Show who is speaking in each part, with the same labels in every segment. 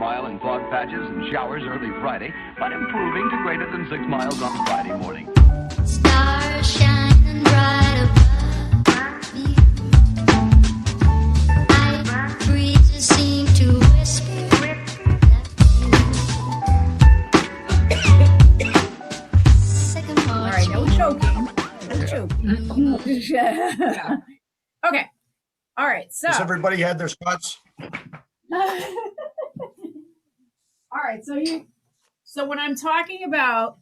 Speaker 1: mile in fog patches and showers early Friday, but improving to greater than 6 miles on Friday morning.
Speaker 2: Stars shining bright above me. Night breezes seem to whisper.
Speaker 3: All right, no choking. No choking. Okay. All right, so.
Speaker 4: Has everybody had their shots?
Speaker 3: All right, so when I'm talking about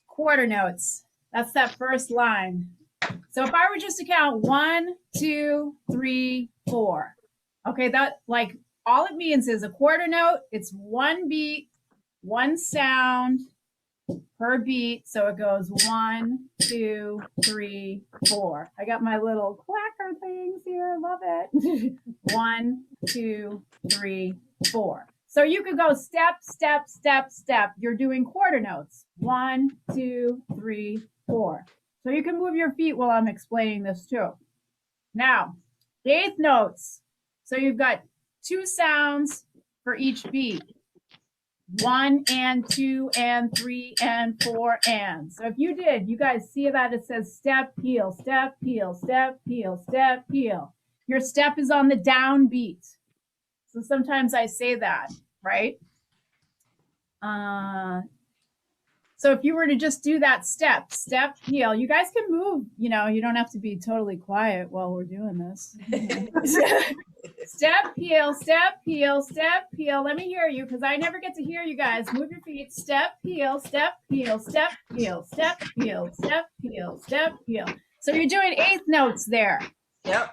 Speaker 3: quarter notes, that's that first line. So if I were just to count 1, 2, 3, 4, okay, that like all it means is a quarter note, it's one beat, one sound per beat. So it goes 1, 2, 3, 4. I got my little clacker things here. Love it. 1, 2, 3, 4. So you could go step, step, step, step. You're doing quarter notes. 1, 2, 3, 4. So you can move your feet while I'm explaining this too. Now, eighth notes. So you've got 2 sounds for each beat. 1 and 2 and 3 and 4 and. So if you guys see that it says step, heel, step, heel, step, heel, step, heel. Your step is on the down beat. So sometimes I say that, right? So if you were to just do that step, heel, you guys can move, you don't have to be totally quiet while we're doing this. Step, heel, step, heel, step, heel. Let me hear you because I never get to hear you guys. Move your feet. Step, heel, step, heel, step, heel, step, heel, step, heel, step, heel. So you're doing eighth notes there.
Speaker 5: Yep.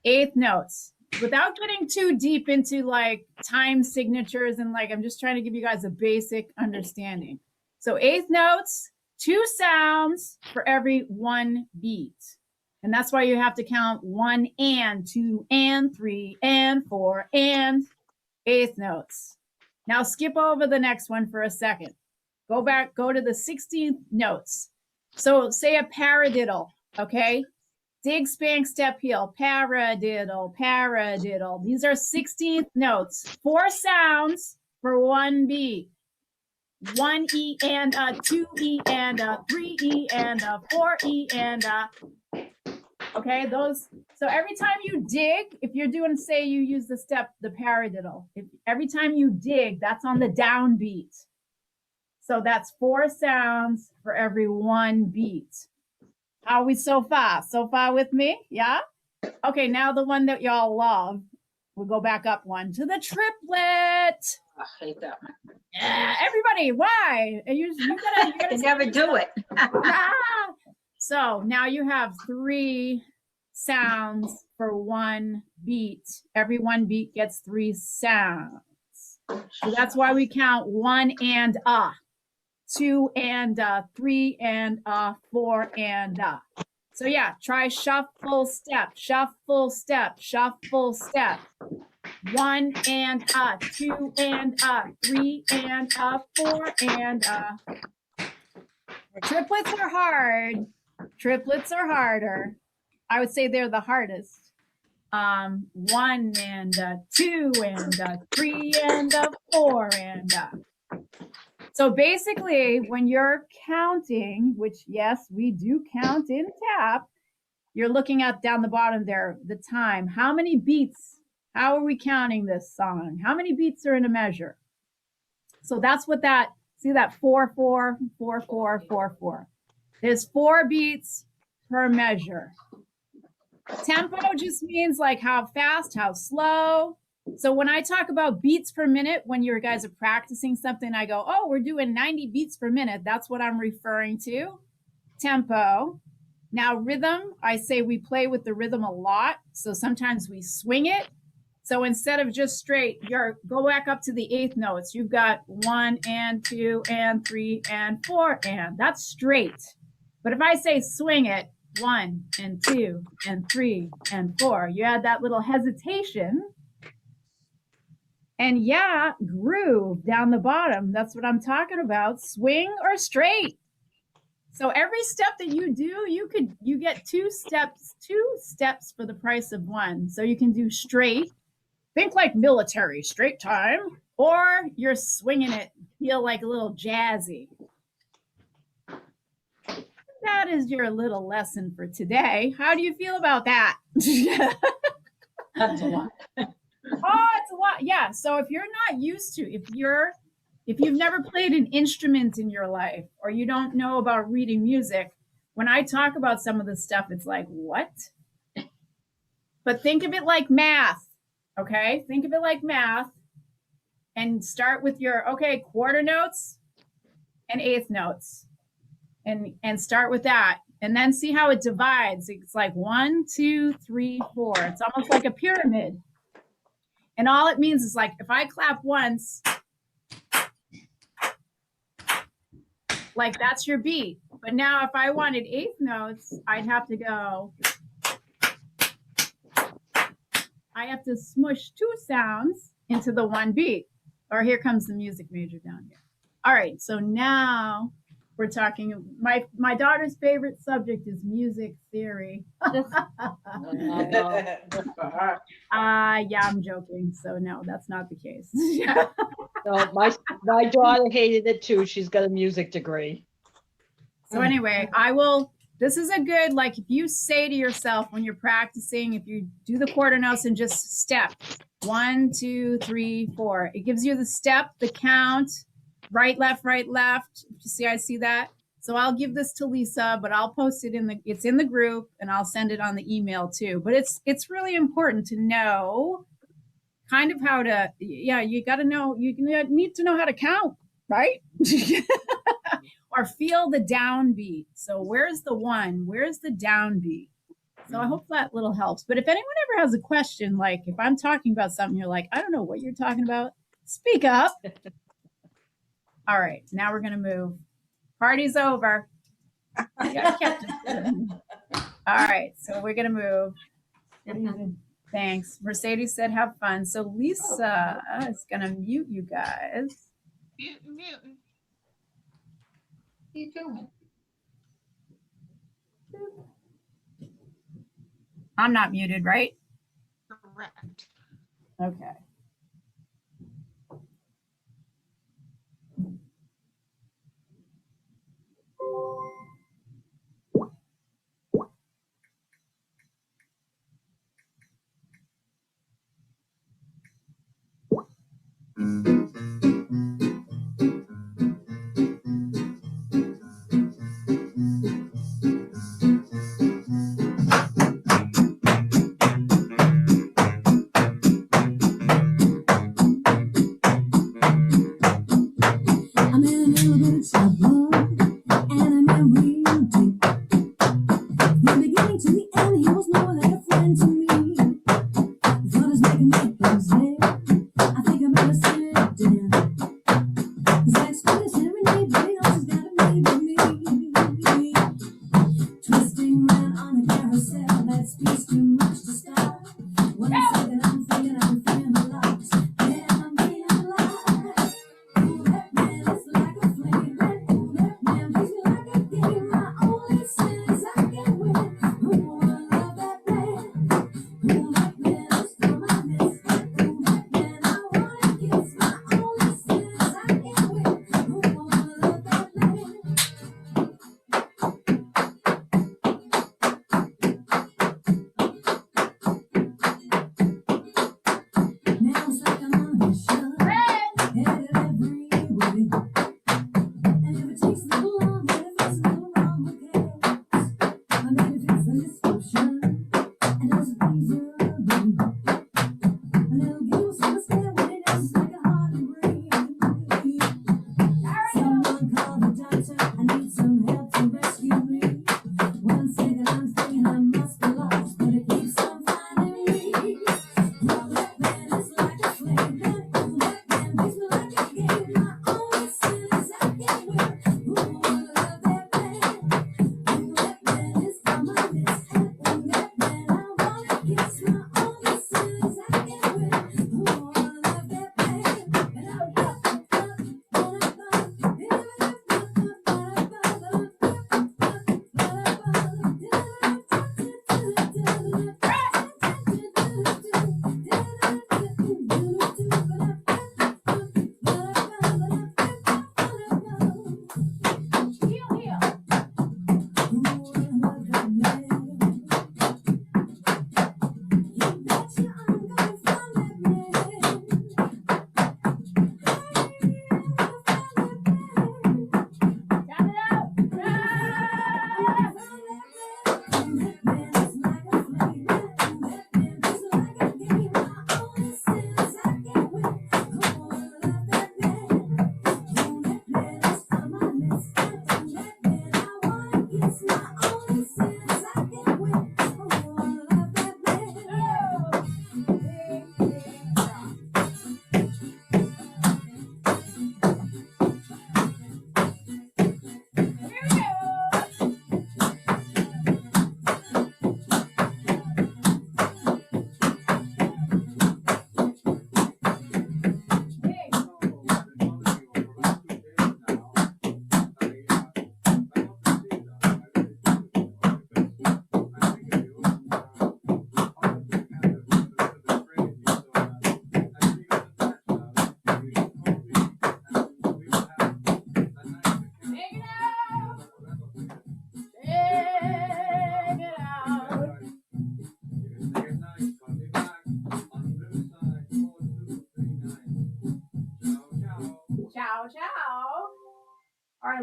Speaker 3: Eighth notes. Without getting too deep into like time signatures and like, I'm just trying to give you guys a basic understanding. So eighth notes, 2 sounds for every 1 beat. And that's why you have to count 1 and 2 and 3 and 4 and eighth notes. Now skip over the next one for a second. Go to the 16th notes. So say a paradiddle, okay? Dig, spank, step, heel, paradiddle, paradiddle. These are 16th notes. 4 sounds for 1 beat. 1 E and a, 2 E and a, 3 E and a, 4 E and a. Okay, those. So every time you dig, if you're doing, say you use the step, the paradiddle, every time you dig, that's on the down beat. So that's 4 sounds for every 1 beat. How are we so far? So far with me? Yeah? Okay, now the one that y'all love. We'll go back up one to the triplet.
Speaker 5: I hate that one.
Speaker 3: Yeah, everybody, why? You gotta
Speaker 5: never do it.
Speaker 3: So now you have 3 sounds for 1 beat. Every 1 beat gets 3 sounds. So that's why we count 1 and 2 and 3 and 4 and So yeah, try shuffle step, shuffle step, shuffle step. 1 and 2 and 3 and 4 and Triplets are hard. Triplets are harder. I would say they're the hardest. 1 and 2 and 3 and 4 and So basically, when you're counting, which yes, we do count in tap, you're looking at down the bottom there, the time. How many beats? How are we counting this song? How many beats are in a measure? So that's what that, see that 4, 4, 4, 4, 4, 4. There's 4 beats per measure. Tempo just means like how fast, how slow. So when I talk about beats per minute, when you guys are practicing something, I go, oh, we're doing 90 beats per minute. That's what I'm referring to. Tempo. Now rhythm, I say we play with the rhythm a lot. So sometimes we swing it. So instead of just straight, go back up to the 8th notes. You've got 1 and 2 and 3 and 4 and that's straight. But if I say swing it, 1 and 2 and 3 and 4, you add that little hesitation. And yeah, groove down the bottom. That's what I'm talking about. Swing or straight. So every step that you do, you get 2 steps for the price of 1. So you can do straight. Think like military, straight time, or you're swinging it, feel like a little jazzy. That is your little lesson for today. How do you feel about that?
Speaker 4: That's a lot.
Speaker 3: Oh, it's a lot. Yeah. So if you're not used to, if you've never played an instrument in your life, or you don't know about reading music, when I talk about some of this stuff, it's like, what? But think of it like math. Okay. Think of it like math, and start with your, quarter notes and eighth notes, and start with that. And then see how it divides. It's like 1, 2, 3, 4. It's almost like a pyramid. And all it means is, like, if I clap once, like, that's your beat. But now if I wanted eighth notes, I'd have to go. I have to smush 2 sounds into the one beat. Or here comes the music major down here. All right, so now we're talking. My daughter's favorite subject is music theory. Yeah, I'm joking. So no, that's not the case.
Speaker 4: No, my daughter hated it too. She's got a music degree.
Speaker 3: So anyway, this is a good, like, if you say to yourself when you're practicing, if you do the quarter notes and just step 1, 2, 3, 4, it gives you the step, the count, right, left, right, left. You see, I see that. So I'll give this to Lisa, but I'll post it it's in the group, and I'll send it on the email too. But it's really important to know kind of how to, you got to know, you need to know how to count, right? Or feel the downbeat. So where's the 1? Where's the downbeat? So I hope that little helps. But if anyone ever has a question, like if I'm talking about something, you're like, I don't know what you're talking about, speak up. All right, now we're going to move. Party's over. All right, so we're going to move. Thanks. Mercedes said have fun. So Lisa is going to mute you guys.
Speaker 5: Muting.
Speaker 4: What are you doing?
Speaker 3: I'm not muted, right?
Speaker 5: Correct.
Speaker 3: Okay.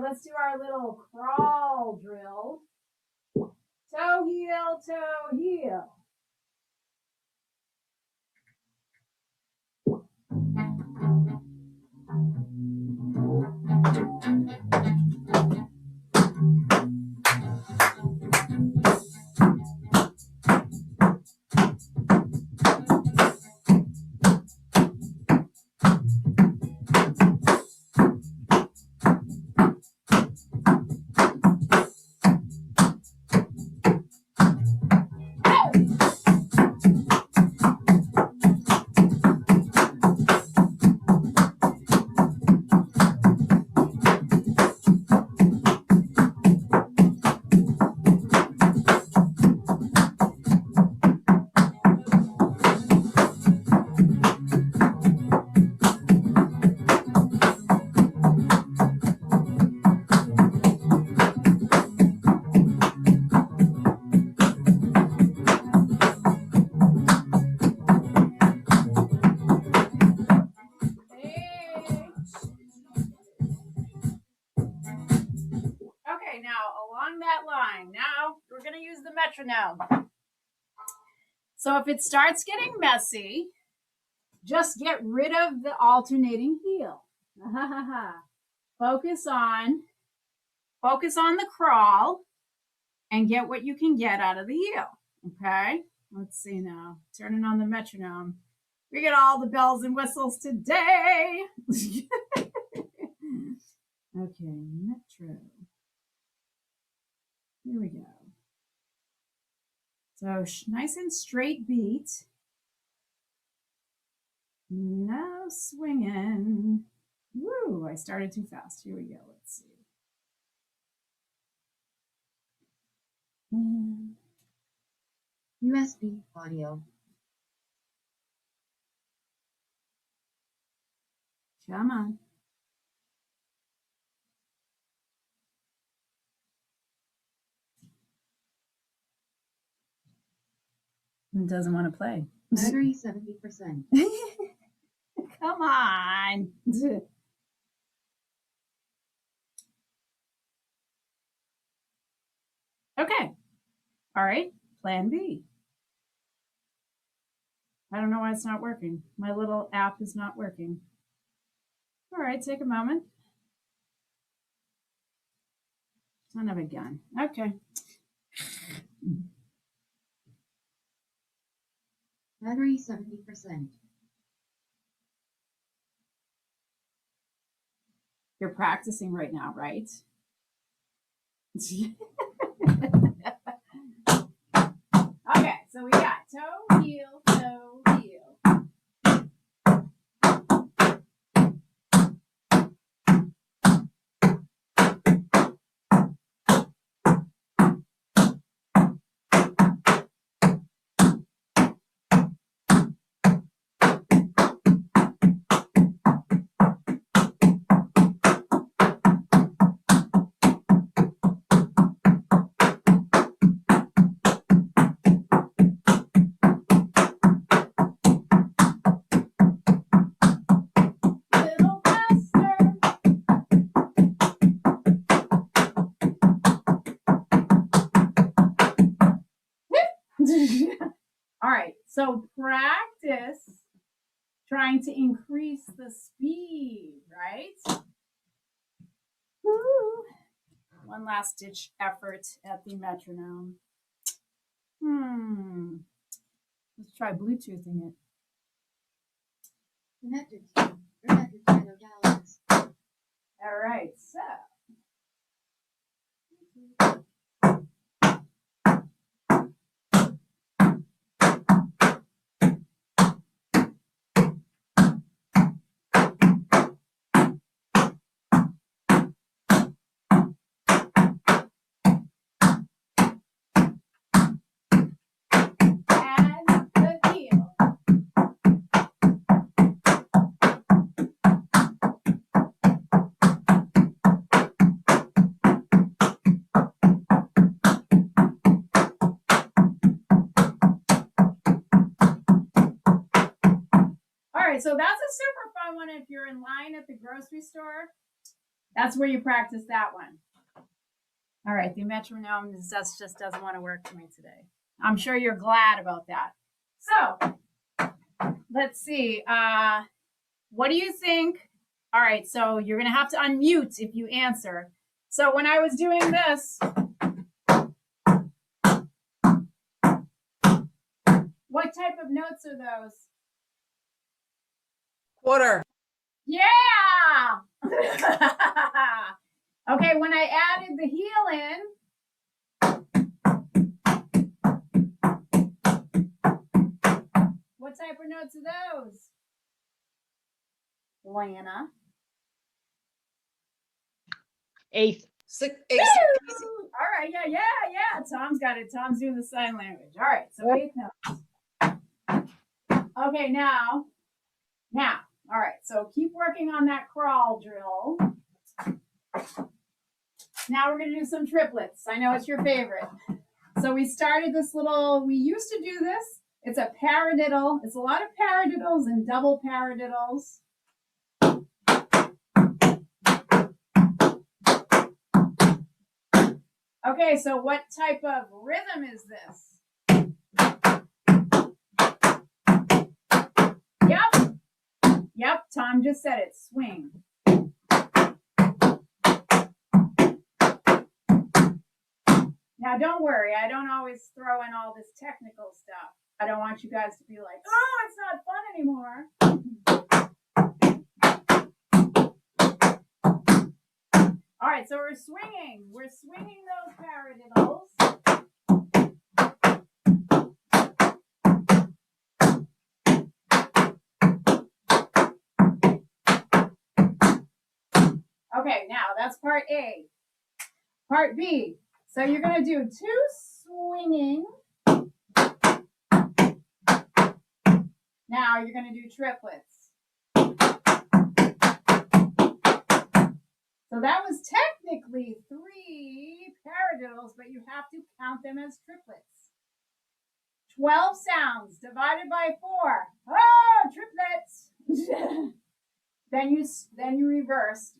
Speaker 3: let's do our little crawl drill. Toe, heel, toe, heel. Okay, now along that line, now we're going to use the metronome. So if it starts getting messy, just get rid of the alternating heel. Focus on the crawl and get what you can get out of the heel. Okay, let's see now. Turning on the metronome. We get all the bells and whistles today. Okay, metro. Here we go. So nice and straight beat. Now swinging. Woo, I started too fast. Here we go. Let's see.
Speaker 6: USB audio.
Speaker 3: Come on. It doesn't want to play.
Speaker 6: Battery 70%.
Speaker 3: Come on. Okay. All right. Plan B. I don't know why it's not working. My little app is not working. All right. Take a moment. Son of a gun. Okay.
Speaker 6: Battery 70%.
Speaker 3: You're practicing right now, right? Okay, so we got toe, heel, toe, heel. Little faster. All right, so practice trying to increase the speed, right? Woo. One last ditch effort at the metronome. Let's try Bluetoothing it.
Speaker 6: Connected to Bojangles.
Speaker 3: All right, so. And the heel. All right, so that's a super fun one if you're in line at the grocery store. That's where you practice that one. All right, the metronome just doesn't want to work for me today. I'm sure you're glad about that. So let's see. What do you think? All right, so you're going to have to unmute if you answer. So when I was doing this, what type of notes are those?
Speaker 7: Quarter.
Speaker 3: Yeah! Okay, when I added the heel in, what type of notes are those? Lana.
Speaker 7: Eighth.
Speaker 3: Woo! All right, yeah. Tom's got it. Tom's doing the sign language. All right, so eighth notes. Okay, now, all right, so keep working on that crawl drill. Now we're going to do some triplets. I know it's your favorite. So we started this we used to do this. It's a paradiddle. It's a lot of paradiddles and double paradiddles. Okay, so what type of rhythm is this? Yep, Tom just said it. Swing. Now, don't worry. I don't always throw in all this technical stuff. I don't want you guys to be like, oh, it's not fun anymore. All right, so we're swinging. We're swinging those paradiddles. Okay, now that's part A. Part B. So you're going to do 2 swinging. Now you're going to do triplets. So that was technically 3 paradiddles, but you have to count them as triplets. 12 sounds divided by 4. Oh, triplets! Then you reverse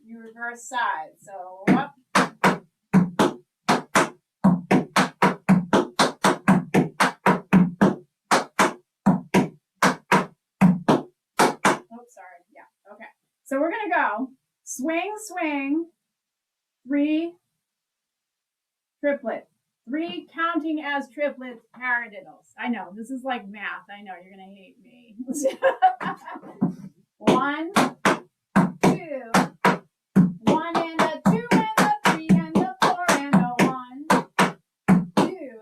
Speaker 3: sides. So up. Oh, sorry. Yeah. Okay. So we're gonna go swing, swing, 3 triplet, 3 counting as triplets paradiddles. I know this is like math. I know you're gonna hate me. 1, 2, 1 and a 2 and a 3 and a 4 and a 1, 2,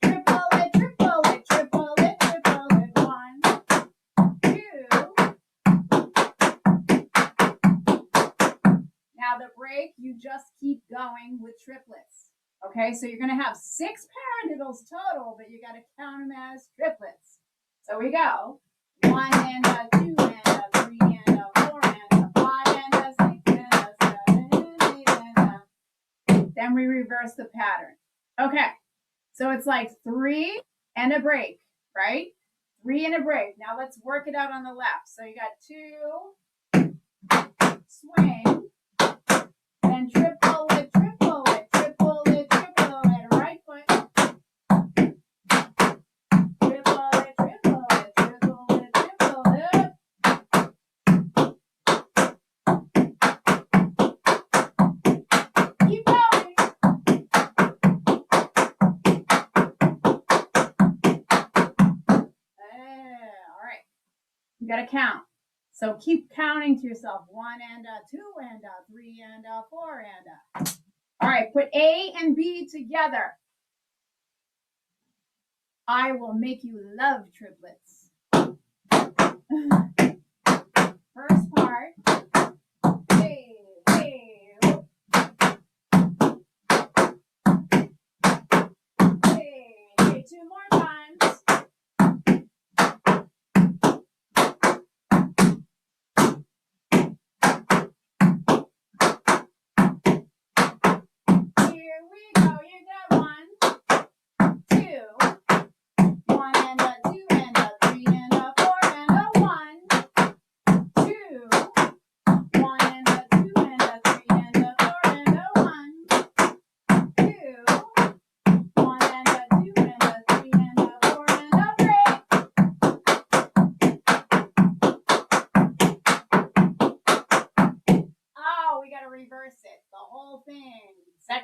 Speaker 3: triplet, triplet, triplet, triplet, 1, 2. Now the break, you just keep going with triplets. Okay, so you're going to have 6 paradiddles total, but you got to count them as triplets. So we go 1 and a 2 and a 3 and a 4 and a 5 and a 6 and a 7 and 8 and a. Then we reverse the pattern. Okay, so it's like 3 and a break, right? 3 and a break. Now let's work it out on the left. So you got 2 swing, then triple it, triple it, triple it, triple it, right foot. Triple it, triple it, triple it, triple it. Keep going. All right. You got to count. So keep counting to yourself. 1 and a 2 and a 3 and a 4 and a. All right, put A and B together. I will make you love triplets. First part. Hey, hey, whoop. Hey, hey, 2 more times. Here we go. You got 1, 2, 1 and a 2 and a 3 and a 4 and a 1, 2, 1 and a 2 and a 3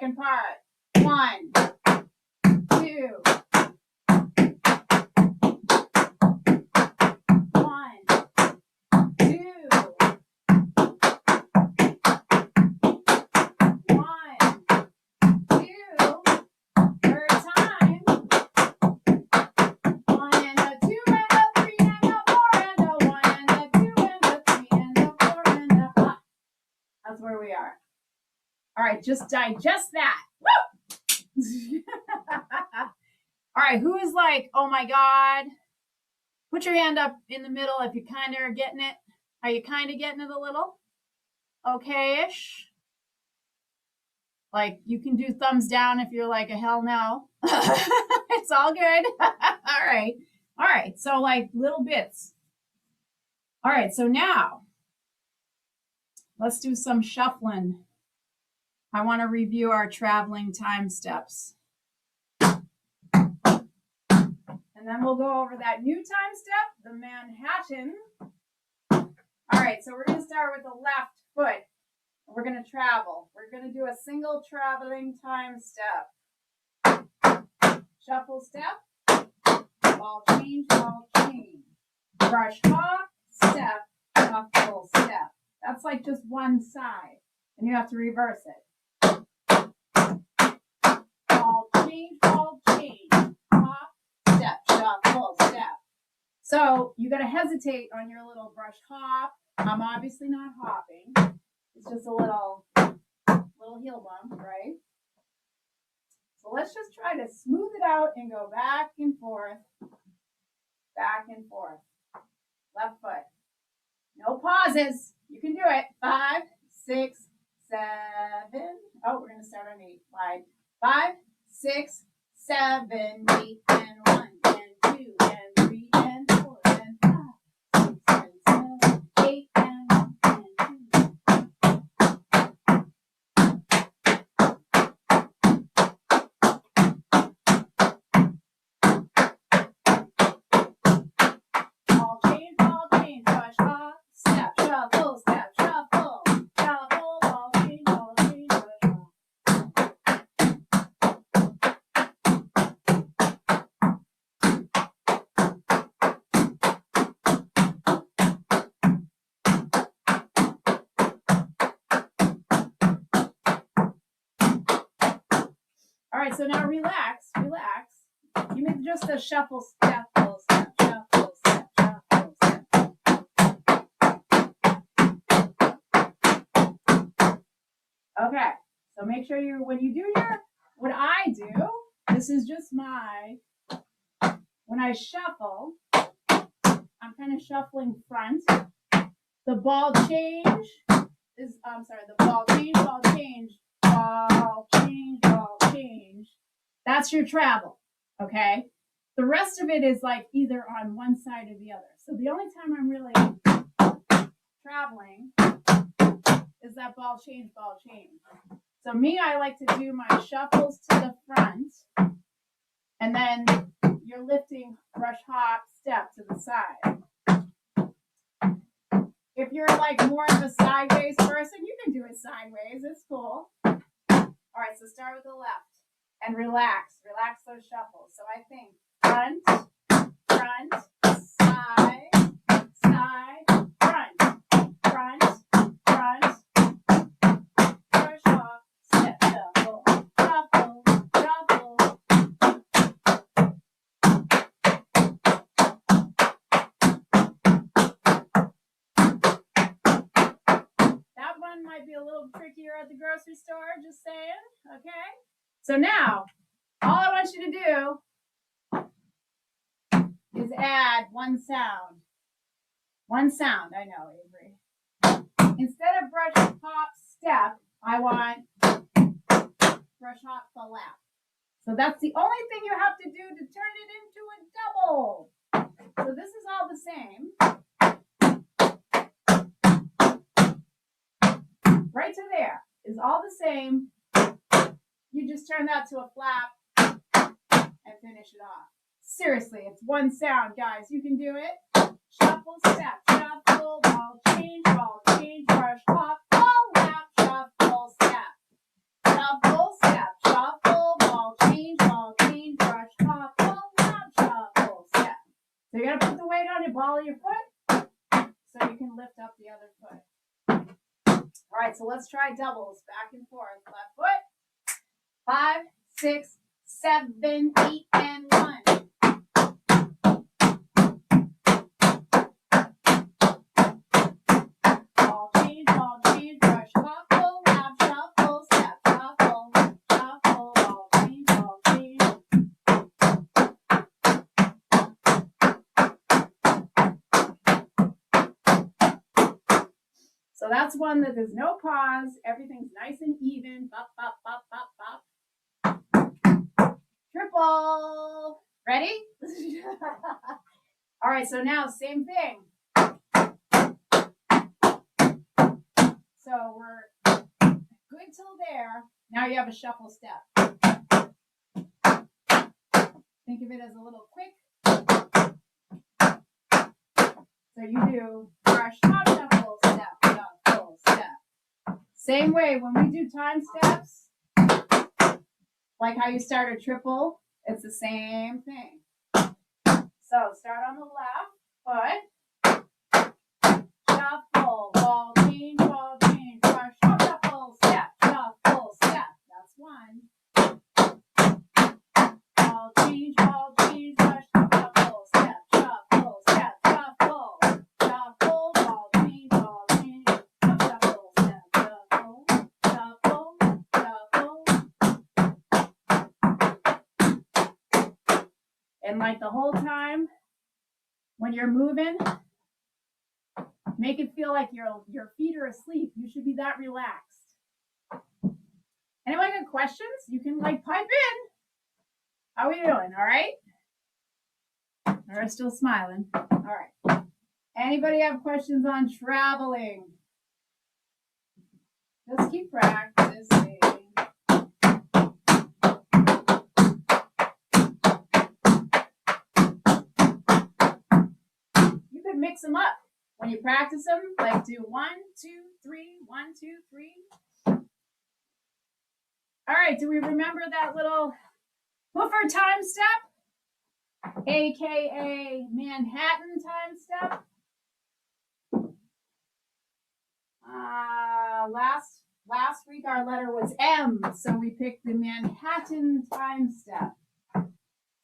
Speaker 3: second part. 1, 2. 1, 2. 1, 2. Third time. 1 and a 2 and a 3 and a 4 and a 1 and a 2 and a 3 and a 4 and a 5. That's where we are. All right, just digest that. Woo! All right, who is like, oh my God? Put your hand up in the middle if you kind of are getting it. Are you kind of getting it a little? Okay-ish. Like, you can do thumbs down if you're like a hell no. It's all good. All right. All right. So like little bits. All right. So now let's do some shuffling. I want to review our traveling time steps. And then we'll go over that new time step, the Manhattan. All right. So we're going to start with the left foot. We're going to travel. We're going to do a single traveling time step. Shuffle step. Ball change, ball change. Brush hop, step, shuffle, step. That's like just one side. And you have to reverse it. Ball change, hop, step, shuffle, step. So you got to hesitate on your little brush hop. I'm obviously not hopping. It's just a little heel bump, right? So let's just try to smooth it out and go back and forth. Back and forth. Left foot. No pauses. You can do it. 5, 6, 7. Oh, we're going to start on 8. 5, 6, 7, 8, and 1, and 2, and 3, and 4, and 5, 6, and 7, 8, and 1, and 2. Ball change, brush hop, step, shuffle, ball change, brush hop. All right, so now relax. You make just a shuffle, step, shuffle, step. Okay, so make sure when you do what I do, this is just when I shuffle, I'm kind of shuffling front. The ball change is, the ball change. That's your travel, okay? The rest of it is like either on one side or the other. So the only time I'm really traveling is that ball change. So me, I like to do my shuffles to the front, and then you're lifting brush hop step to the side. If you're like more of a sideways person, you can do it sideways. It's cool. All right, so start with the left and relax those shuffles. So I think front, side, front, brush hop, step, shuffle. That one might be a little trickier at the grocery store, just saying, okay? So now, all I want you to do is add one sound. One sound, I know, Avery. Instead of brush hop step, I want brush hop the lap. So that's the only thing you have to do to turn it into a double. So this is all the same. Right to there is all the same. You just turn that to a flap and finish it off. Seriously, it's one sound, guys. You can do it. Shuffle, step, shuffle, ball change, brush hop, ball lap, shuffle, step. Shuffle, step. So you're gonna put the weight on your ball of your foot so you can lift up the other foot. All right, so let's try doubles back and forth. Left foot. 5, 6, 7, 8, and 1. Ball change, brush, shuffle, lap, shuffle, step, shuffle, shuffle, ball change, ball change. So that's one that there's no pause. Everything's nice and even. Bop, bop, bop, bop, bop. Triple. Ready? All right, so now same thing. So we're good till there. Now you have a shuffle step. Think of it as a little quick. So you do brush, top, shuffle, step, shuffle, step. Same way when we do time steps, like how you start a triple, it's the same thing. So start on the left foot, shuffle, ball change, brush, top, shuffle, step, that's one. Ball change, brush, top, shuffle, step, shuffle, shuffle, ball change, top, shuffle, step, shuffle, shuffle. And like the whole time, when you're moving, make it feel like your feet are asleep. You should be that relaxed. Anyone got questions? You can like pipe in. How are we doing? All right? We're still smiling. All right. Anybody have questions on traveling? Just keep practicing. You could mix them up. When you practice them, like do 1, 2, 3, 1, 2, 3. All right, do we remember that little Hoofer time step? AKA Manhattan time step? Last week our letter was M, so we picked the Manhattan time step.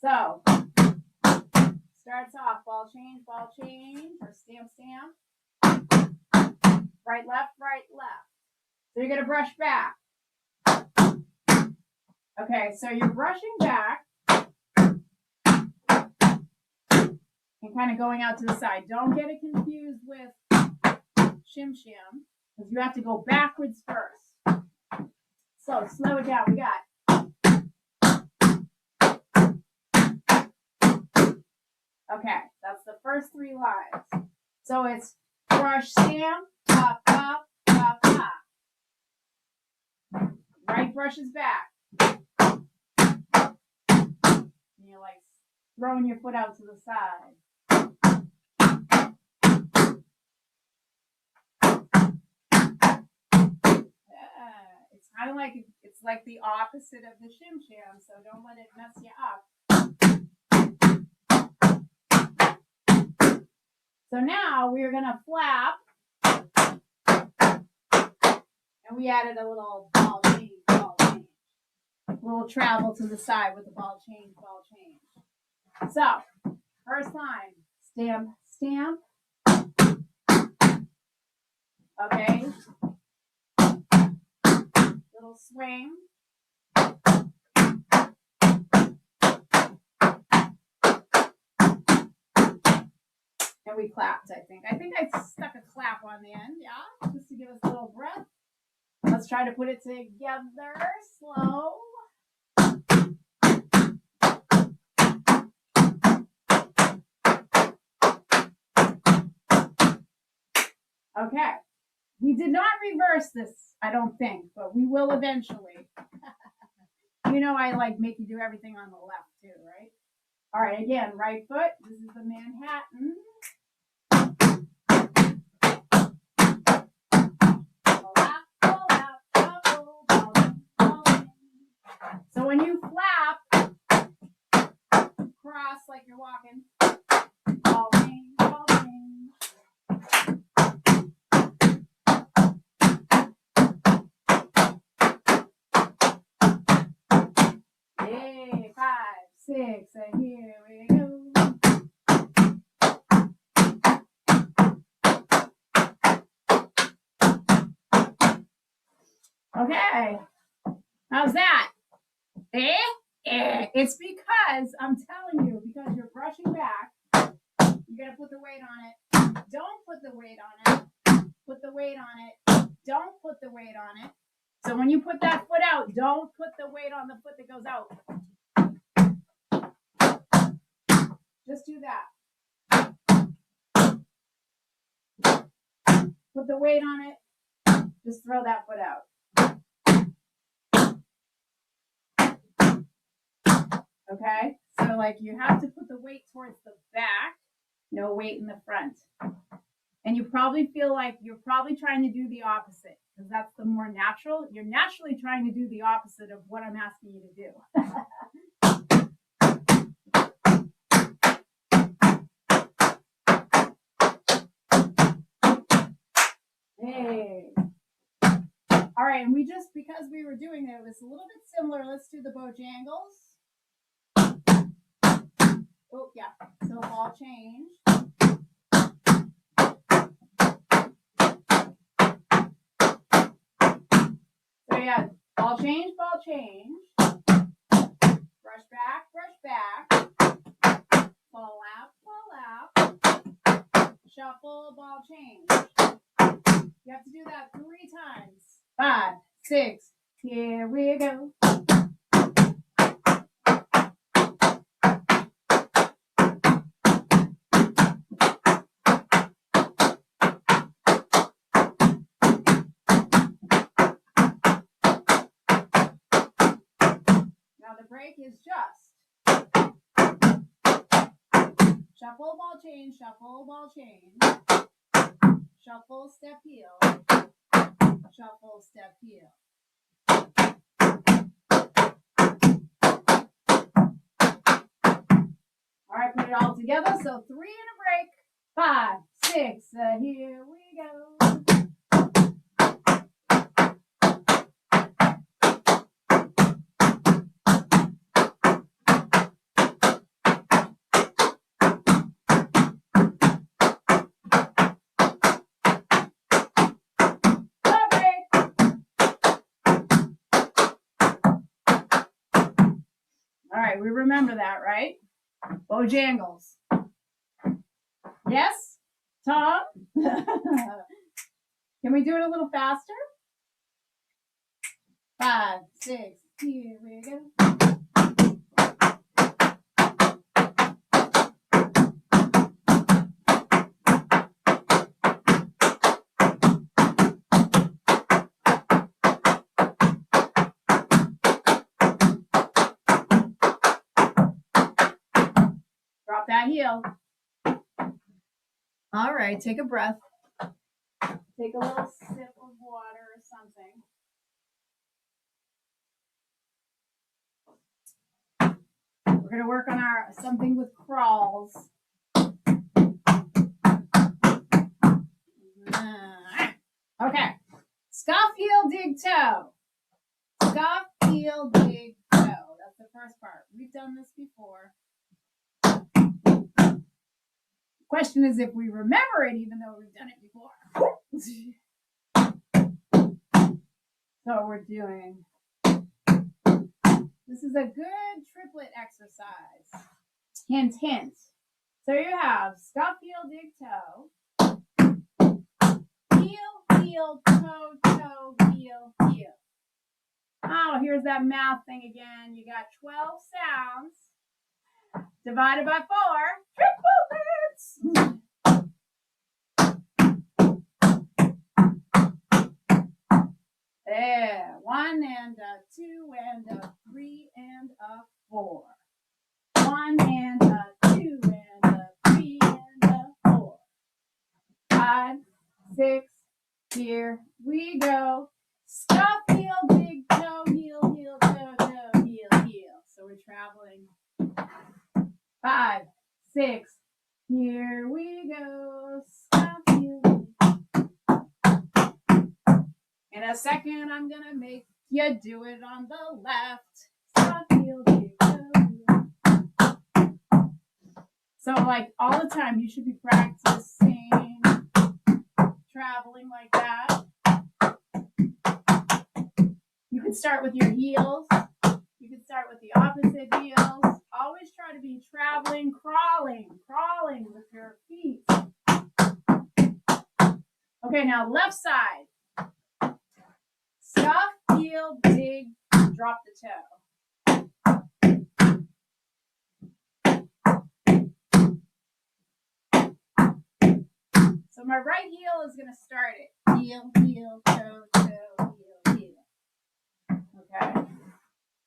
Speaker 3: So, starts off ball change, or stamp, right, left. So you're gonna brush back. Okay, so you're brushing back and kind of going out to the side. Don't get it confused with shim, because you have to go backwards first. So slow it down. We got. Okay, that's the first 3 lines. So it's brush, stamp, pop, pop, pop, pop. Right brushes back. And you're like throwing your foot out to the side. It's kind of like it's like the opposite of the shim, so don't let it mess you up. So now we're gonna flap, and we added a little ball change. A little travel to the side with the ball change. So, first line, stamp. Okay. Little swing. And we clapped, I think. I think I stuck a clap on the end, yeah, just to give us a little breath. Let's try to put it together, slow. Okay. We did not reverse this, I don't think, but we will eventually. You know I like make you do everything on the left too, right? All right, again, right foot. This is the Manhattan. So when you flap, cross like you're walking, It's because, I'm telling you, because you're brushing back, you're going to put the weight on it. Don't put the weight on it. Put the weight on it. Don't put the weight on it. So when you put that foot out, don't put the weight on the foot that goes out. Just do that. Put the weight on it. Just throw that foot out. Okay? So like you have to put the weight towards the back, no weight in the front. And you probably feel like you're probably trying to do the opposite because that's the more natural. You're naturally trying to do the opposite of what I'm asking you to do. Hey. All right, and we just, because we were doing it, it was a little bit similar. Let's do the Bojangles. Oh, yeah. So ball change. So yeah, ball change, ball change. Brush back, fall out, shuffle, ball change. You have to do that 3 times. 5, 6, here we go. Now the break is just shuffle, ball change, shuffle, step, heel, shuffle, step, heel. All right, put it all together. So 3 and a break. 5, 6, here we go. All right, we remember that, right? Bojangles. Yes? Tom? Can we do it a little faster? 5, 6, here we go. Drop that heel. All right, take a breath. Take a little sip of water or something. We're going to work on our something with crawls. Okay. Scuff, heel, dig, toe. Scuff, heel, dig, toe. That's the first part. We've done this before. Question is if we remember it, even though we've done it before. So we're doing, this is a good triplet exercise. Hint, hint. So you have scuff, heel, dig, toe. Heel, heel, toe, toe, heel, heel. Oh, here's that math thing again. You got 12 sounds divided by 4. Triplets. There. 1 and a 2 and a 3 and a 4. 1 and a 2 and a 3 and a 4. 5, 6. Here we go. Scuff, heel, dig, toe, heel, heel, toe, toe, heel, heel. So we're traveling. 5, 6. Here we go. Scuff, heel, dig. In a second, I'm going to make you do it on the left. Scuff, heel, dig, toe, heel. So, like, all the time, you should be practicing traveling like that. You can start with your heels. You can start with the opposite heels. Always try to be traveling, crawling with your feet. Okay, now left side. Stuff, heel, dig, drop the toe. So my right heel is going to start it. Heel, heel, toe, toe, heel, heel. Okay.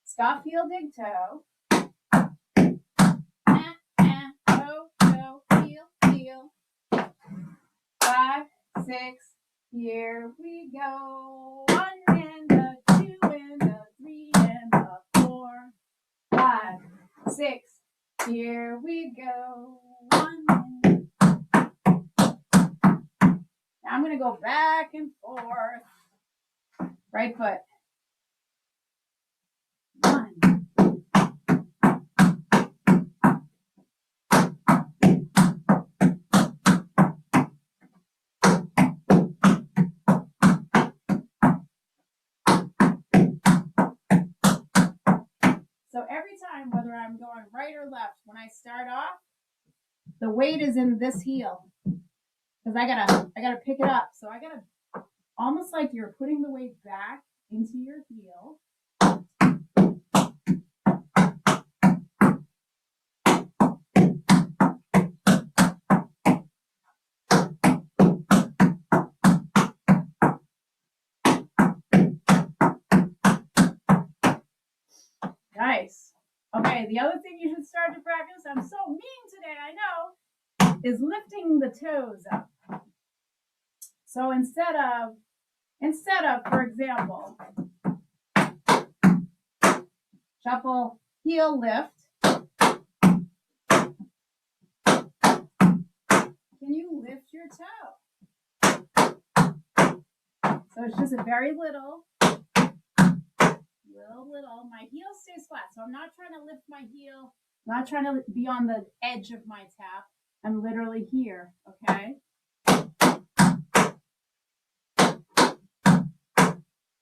Speaker 3: Scuff, heel, dig, toe. Toe, toe, heel, heel. 5, 6. Here we go. 1 and a 2 and a 3 and a 4. 5, 6. Here we go. 1 and now I'm going to go back and forth. Right foot. 1. So every time, whether I'm going right or left, when I start off, the weight is in this heel. Because I gotta pick it up. So I gotta, almost like you're putting the weight back into your heel. Nice. Okay, the other thing you should start to practice, I'm so mean today, I know, is lifting the toes up. So instead of, for example, shuffle, heel, lift. Can you lift your toe? So it's just a very little. My heel stays flat. So I'm not trying to lift my heel. I'm not trying to be on the edge of my tap. I'm literally here, okay?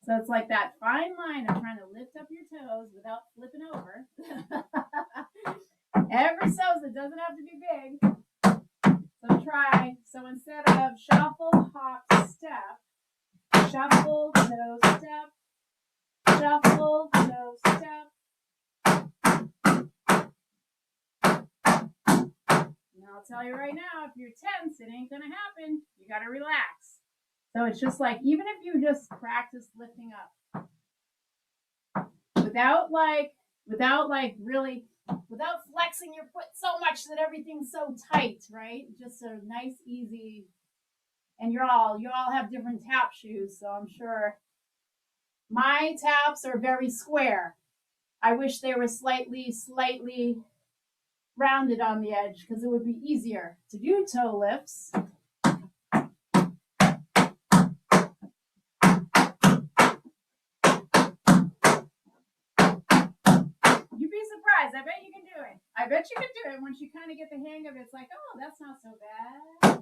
Speaker 3: So it's like that fine line of trying to lift up your toes without flipping over. Every so it doesn't have to be big. So try. So instead of shuffle, hop, step, shuffle, toe, step, shuffle, toe, step. And I'll tell you right now, if you're tense, it ain't gonna happen. You gotta relax. So it's just like, even if you just practice lifting up without flexing your foot so much that everything's so tight, right? Just a nice, easy, and you all have different tap shoes, so I'm sure my taps are very square. I wish they were slightly rounded on the edge because it would be easier to do toe lifts. You'd be surprised. I bet you can do it. I bet you can do it once you kind of get the hang of it. It's like, oh, that's not so bad.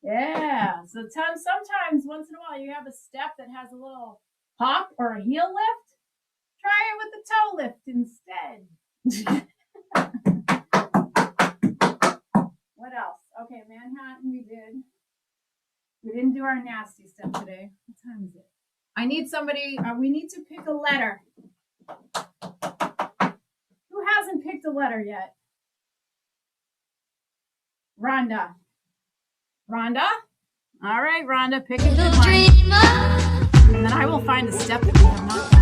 Speaker 3: Yeah, so sometimes, once in a while, you have a step that has a little hop or a heel lift. Try it with the toe lift instead. What else? Okay, Manhattan we did. We didn't do our nasty stuff today. What time is it? I need somebody, we need to pick a letter. Who hasn't picked a letter yet? Rhonda. Rhonda? All right, Rhonda, pick a good one. And then I will find a step that we have not